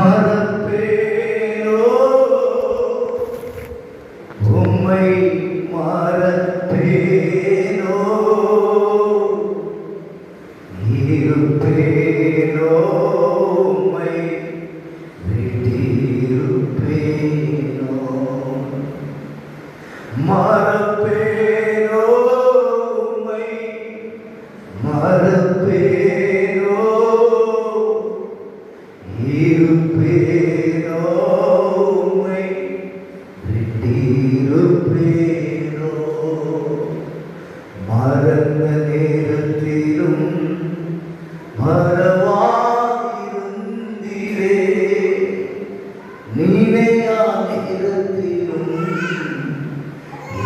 மறப்பேனோ உம்மை மறப்பேனோ இருப்பேனோ உம்மை விட்டிருப்பேனோ மறப்பேனோ உம்மை மறப்பேனோ இருப்பேனோ உம்மை விட்டிருப்பேனோ மறந்த நேரத்திலும் மறவாயிருந்தீரே நினையா நேரத்திலும்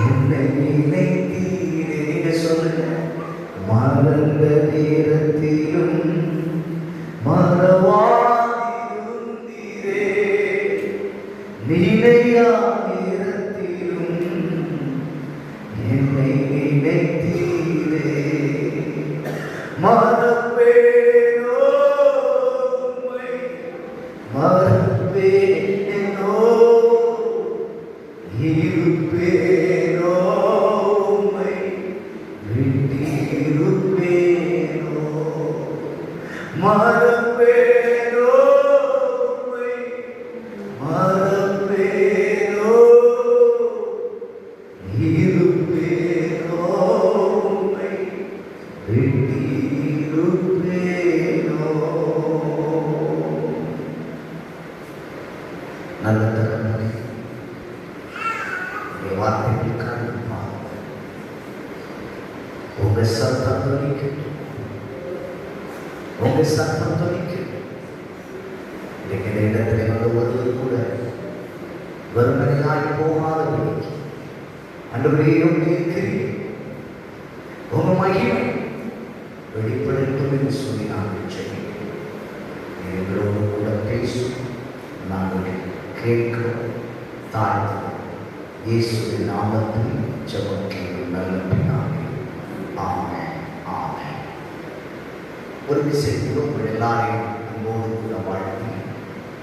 என்னை நினைத்தீரே. நீங்க சொல்லுங்க, மறந்த நேரத்திலும் மறவாயிருந்தீரே நினையா நேரத்திலும் என்னை நினைத்தீரே. மறப்பேனோ உம்மை மறப்பேனோ இருப்பேனோ உம்மை விட்டிருப்பேனோ மறப்பேனோ உம்மை மறப்பேனோ இருப்பேனோ உம்மை விட்டிருப்பேனோ. நல்ல தகவலை வார்த்தைகளுக்காக உங்க சத்தம் துணிக்கட்டும், உங்க சத்தம் துணிக்கட்டும். இந்த இடத்துல வந்து வருவது கூட வெறுமனையாய் போகாதபடிக்கு அன்றுவரையும் கேட்கிறேன். உங்க மகிமை வெளிப்படைக்கும் என்று சொல்லி நாங்கள் செய்கிறோம். எங்களோடு கூட பேசும், நாங்கள் கேட்கிறோம், தாழ்த்துகிறோம். இயேசுவின் நாமத்தில் ஜெபக்கிறோம் நல்ல பிதாவே. ஆமென், ஆமென். ஒரு விஷயத்தில் உங்கள் எல்லாரையும் அன்போடு கூட வாழ்த்தி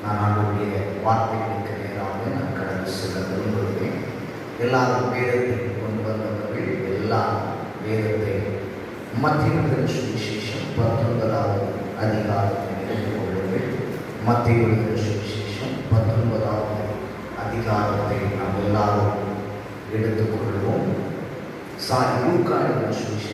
நான் அவருடைய வார்த்தைகளுக்கு நேராக நான் கடந்து செல்ல விரும்புகிறேன். எல்லாரும் வேதத்தை கொண்டு வந்தவர்கள் எல்லாரும் வேதத்தை மத்திய சுவிசேஷம் 19வது அதிகாரத்தை எடுத்துக்கொள்ளுங்கள். மத்திய சுவிசேஷம் 19வது அதிகாரத்தை நாம் எல்லாரும் எடுத்துக்கொள்வோம். லூக்கா சுவிசேஷம்